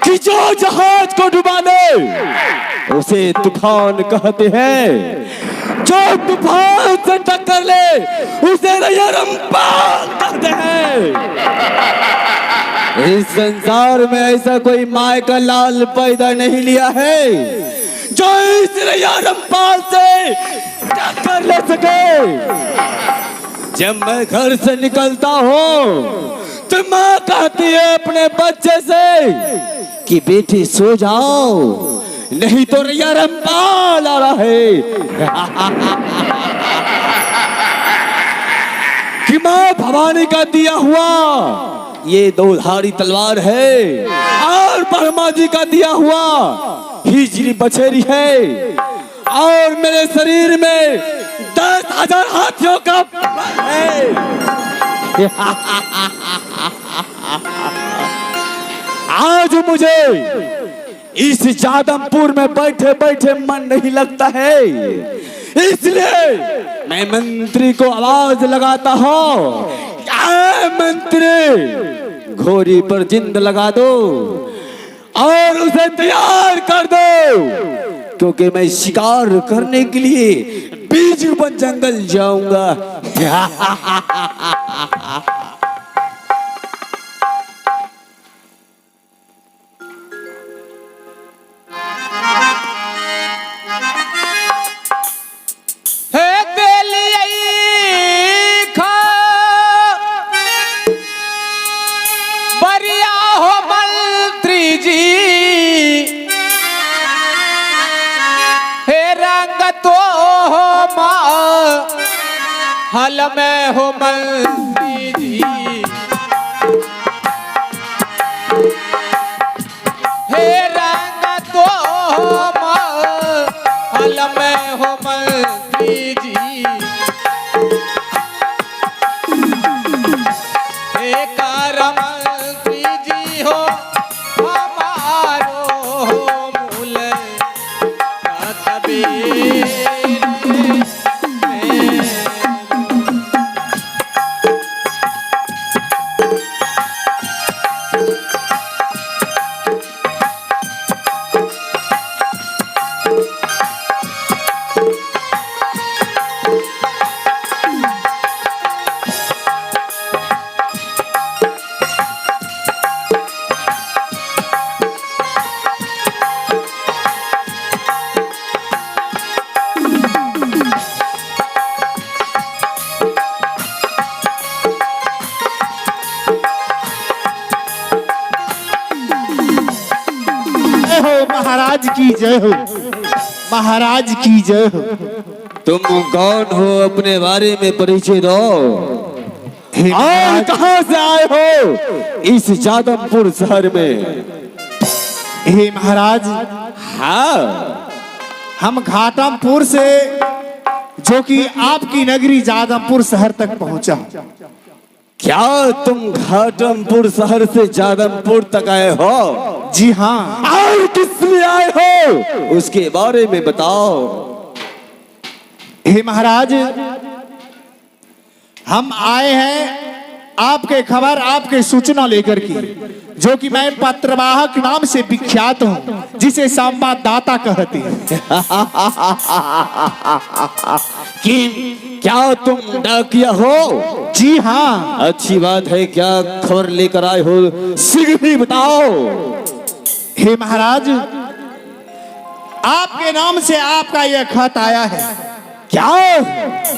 कि जो जहाज को डुबा दे उसे तूफान कहते हैं, जो तूफान से टक्कर ले उसे रंपाल कहते हैं। इस संसार में ऐसा कोई माय का लाल पैदा नहीं लिया है जो इस रंपाल से टक्कर ले सके। जब मैं घर से निकलता हूँ तो माँ कहती है अपने बच्चे से कि बेटी सो जाओ, नहीं तो रंपाल आ रहा है। कि माँ भवानी का दिया हुआ ये दो धारी तलवार है और ब्रह्मा जी का दिया हुआ हिजरी बछेरी है और मेरे शरीर में 10,000 हाथियों का है। आज मुझे इस जादमपुर में बैठे बैठे मन नहीं लगता है, इसलिए मैं मंत्री को आवाज लगाता हूँ, मंत्री घोड़ी पर जिंद लगा दो और उसे तैयार कर दो, क्योंकि मैं शिकार करने के लिए बीच बन जंगल जाऊंगा। हल में हो मंत्री जी, हे रंग तो हल में हो मंत्री जी, हे कार मंत्री जी हो हमारो मूल कबीर। महाराज की जय हो, महाराज की जय हो। तुम कौन हो, अपने बारे में परिचय दो और कहां से आए हो इस जादमपुर शहर में? हे महाराज, हाँ, हम घाटमपुर से, जो कि आपकी नगरी जादमपुर शहर तक पहुंचा। क्या तुम घाटमपुर शहर से जादमपुर तक आए हो? जी हाँ। और किस लिए आए हो उसके बारे में बताओ। हे महाराज, हम आए हैं आपके खबर, आपके सूचना लेकर की, जो कि मैं पत्रवाहक नाम से विख्यात हूँ, जिसे संवाददाता कहते हैं। क्या तुम डाकिया हो? जी हाँ। अच्छी बात है, क्या खबर लेकर आए हो शीघ्र ही बताओ। हे महाराज, आपके नाम से आपका यह खत आया है। क्या?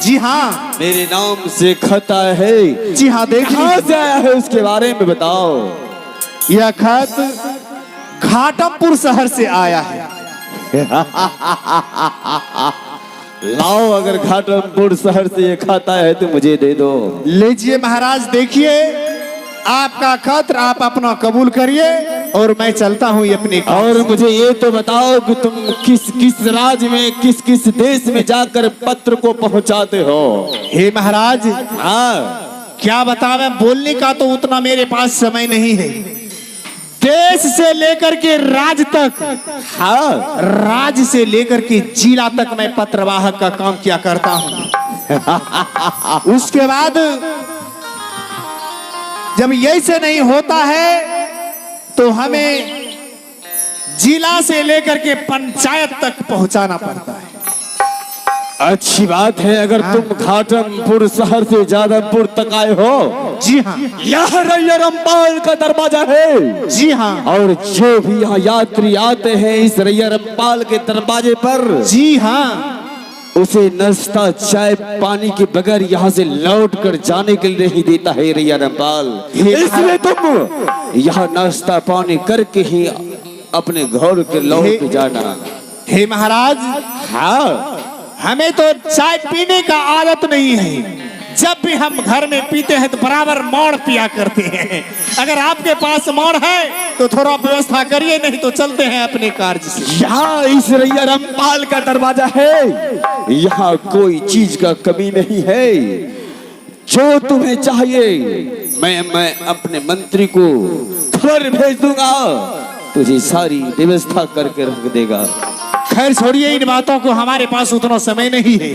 जी हाँ, मेरे नाम से खत आया है? जी हाँ। देखिए, कहां से आया है उसके बारे में बताओ। यह खत घाटमपुर शहर से आया है। लाओ, अगर घाटमपुर शहर से ये खत आया है तो मुझे दे दो। लीजिए महाराज, देखिए आपका खत, आप अपना कबूल करिए और मैं चलता हूँ अपने। और मुझे ये तो बताओ कि तुम किस किस राज्य में, किस किस देश में जाकर पत्र को पहुंचाते हो? हे महाराज, हाँ, क्या बतावे, बोलने का तो उतना मेरे पास समय नहीं है। देश से लेकर के राज्य तक, हाँ, राज्य से लेकर के जिला तक मैं पत्रवाहक का काम किया करता हूँ। उसके बाद जब ऐसे नहीं होता है तो हमें जिला से लेकर के पंचायत तक पहुंचाना पड़ता है। अच्छी बात है, अगर तुम घाटमपुर शहर से जादवपुर तक आए हो। जी हाँ, यह रैया रामपाल का दरवाजा है। जी हाँ, और जो भी यहाँ यात्री आते हैं इस रैया रामपाल के दरवाजे पर, जी हाँ, उसे नाश्ता चाय पानी के बगैर यहाँ से लौट कर जाने के लिए नहीं देता है रैया रामपाल। इसलिए तुम यहाँ नाश्ता पानी करके ही अपने घर के लौट जाना। हे महाराज, हाँ, हमें तो चाय पीने का आदत नहीं है। जब भी हम घर में पीते हैं तो बराबर मौड़ पिया करते हैं। अगर आपके पास मौड़ है तो थोड़ा व्यवस्था करिए, नहीं तो चलते हैं अपने कार्य से। यहाँ इस रैया रामपाल का दरवाजा है, यहाँ कोई चीज का कमी नहीं है। जो तुम्हें चाहिए मैं अपने मंत्री को खबर भेज दूंगा, तुझे सारी व्यवस्था करके रख देगा। खैर छोड़िए इन बातों को, हमारे पास उतना समय नहीं है,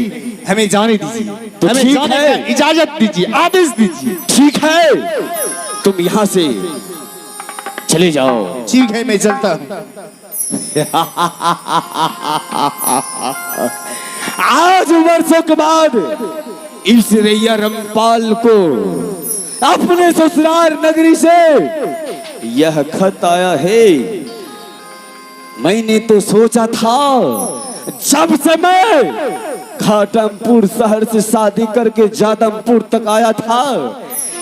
हमें जाने दीजिए। तो हमें ठीक जाने है। का इजाजत दीजिए, आदेश दीजिए। ठीक है, तुम यहाँ से चले जाओ। ठीक है, मैं चलता हूँ। आज वर्षों के बाद इस रैया रामपाल को अपने ससुराल नगरी से यह खत आया है। मैंने तो सोचा था जब से मैं घाटमपुर शहर से शादी करके जादवपुर तक आया था,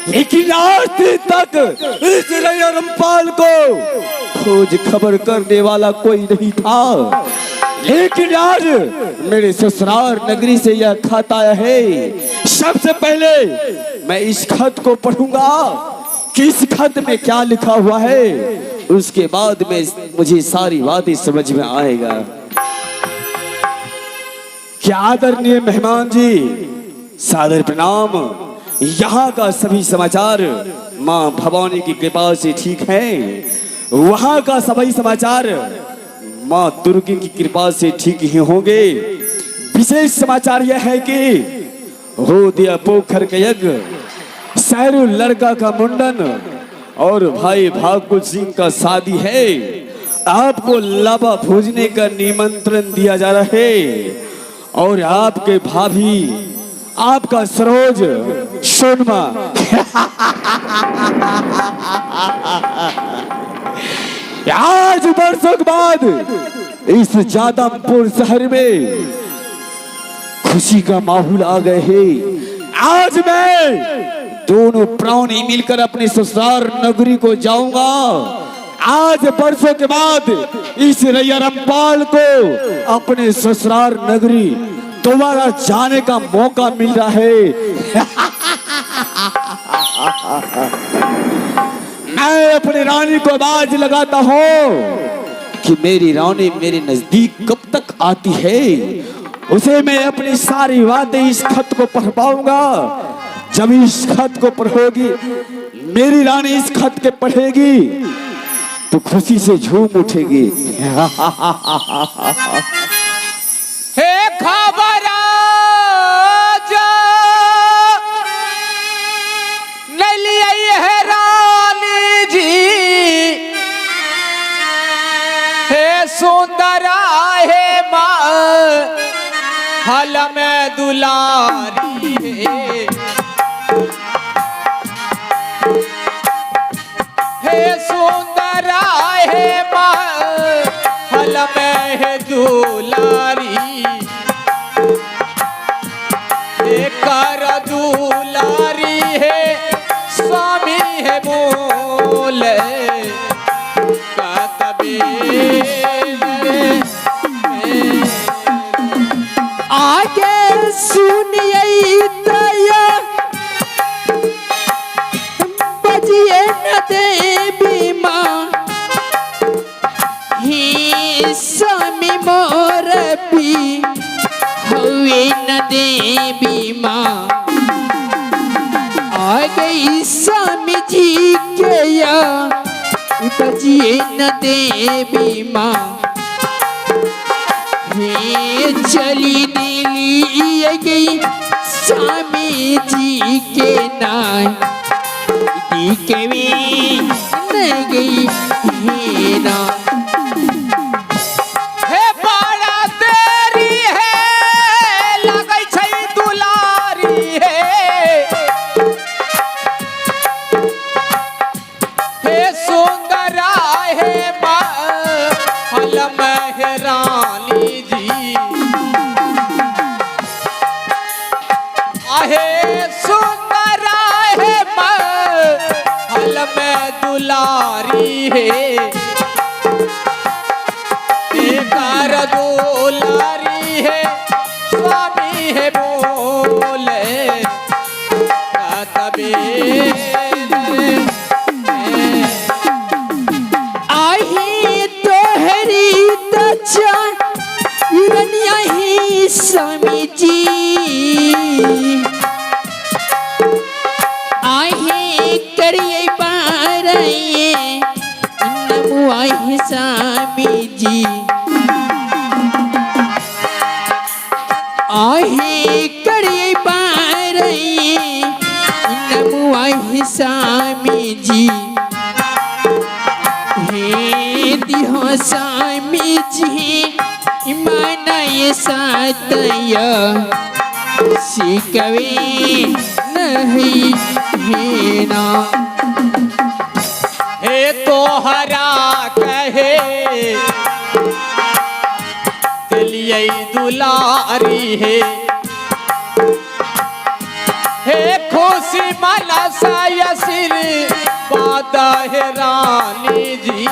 लेकिन आज दिन तक इस रैया रामपाल को खोज खबर करने वाला कोई नहीं था। लेकिन आज मेरे ससुराल नगरी से यह खत आया है। सबसे पहले मैं इस खत को पढ़ूंगा कि इस खत में क्या लिखा हुआ है, उसके बाद में मुझे सारी बातें समझ में आएगा। क्या आदरणीय मेहमान जी, सादर प्रणाम। यहाँ का सभी समाचार माँ भवानी की कृपा से ठीक है। वहाँ का सभी समाचार माँ दुर्गे की कृपा से ठीक ही होंगे। विशेष समाचार यह है कि हो दिया पोखर का यज्ञ, सैरू लड़का का मुंडन और भाई भागुल सिंह का शादी है। आपको लावा भोजने का निमंत्रण दिया जा रहा है और आपके भाभी, आपका सरोज, सोनमा आज वर्षों के बाद इस जादवपुर शहर में खुशी का माहौल आ गए है। आज मैं दोनों प्राणी मिलकर अपने ससुराल नगरी को जाऊंगा। आज वर्षों के बाद इस रैया रामपाल को अपने ससुराल नगरी दोबारा जाने का मौका मिल रहा है। मैं अपनी रानी को आवाज लगाता हूँ कि मेरी रानी मेरे नजदीक कब तक आती है। उसे मैं अपनी सारी बातें इस खत को पढ़ पाऊंगा। जब इस खत को पढ़ोगी, मेरी रानी इस खत के पढ़ेगी तो खुशी से झूम उठेगी। हे खबर जा नली है रानी जी, हे सुंदरा है माँ हल में दुलारी हे सुंदरा है माँ हल में है दुलारी, कर दुलारी है स्वामी है बोल आगे सुनिए दया बजिए न देवी माँ ही स्वामी मोर भी हुए न देवी माँ। आगे स्वामी जी के या बजिए न देवी माँ हे चली दिली गई स्वामी जी के नाम सीखवे नहीं है ना। हे बड़ा तेरी है लगै छै दुलारी हे सुंदरा हे महल महरानी जी आहे सुंदरा है महल में दुलारी है बेकार दुलारी है स्वामी है बोले तबे आहे तोहरी तचा इरनिया ही स्वामी जी आहे करिए बारए नमो आहे स्वामी जी आहे करिए बारए नमो आहे स्वामी जी हे दिहो स्वामी जी इमानाय सातय सीखवे नहीं है ना। हे तोहरा कहे दिलियै दुलारी हे खुशी मनस यसिर बादा है रानी जी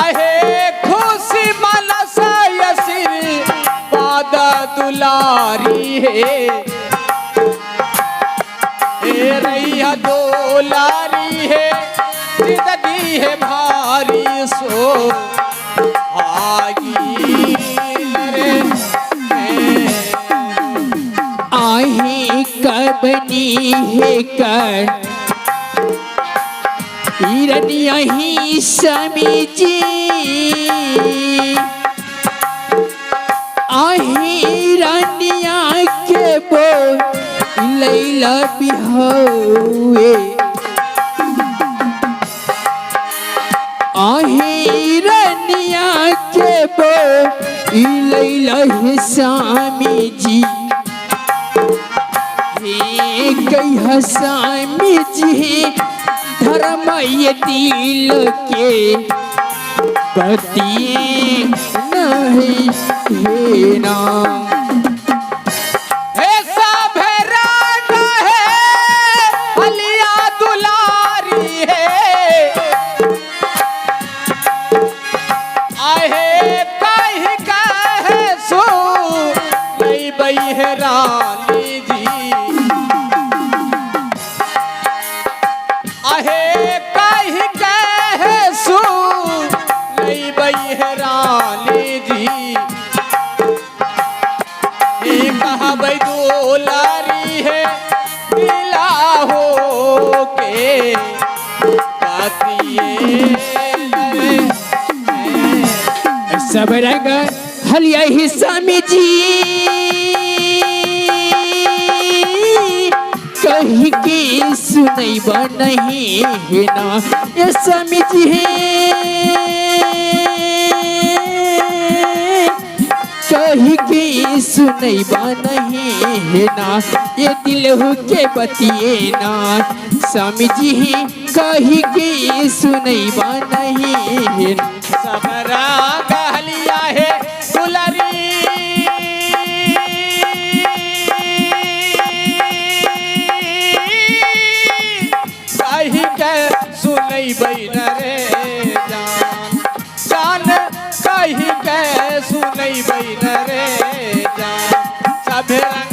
आहे खुशी मनस यसिर बादा दुलारी हे रैया दुलारी है जिंदगी है भारी सो आगी रे आहे कबनी है कर हिरनिया ही स्वामी जी आहे रानिया के बोल लैला बिहावे आहे रानिया के बोल लैला है स्वामी जी हे कह स्वामी जी धर्म ये दिल के बतिए नहीं है ना। हे सब रंग है हलिया दुलारी है आहे कहीं कहे सो नहीं बहरानी जी आहे कहीं कहे सो नहीं बहरानी जी कहबै दुलारी है दिला हो के सब रंग हलिया ही स्वामी जी कही के सुनैब नहीं है ना ये स्वामी जी कही के सुनैब नहीं है ना ये दिल के बतिए ना स्वामी जी कही के सुनैब नहीं है ना। सबरा कहलिया है दुलारी कही के सुनई बैन रे जान जान कही के सुनई बैन रे जान सब रंग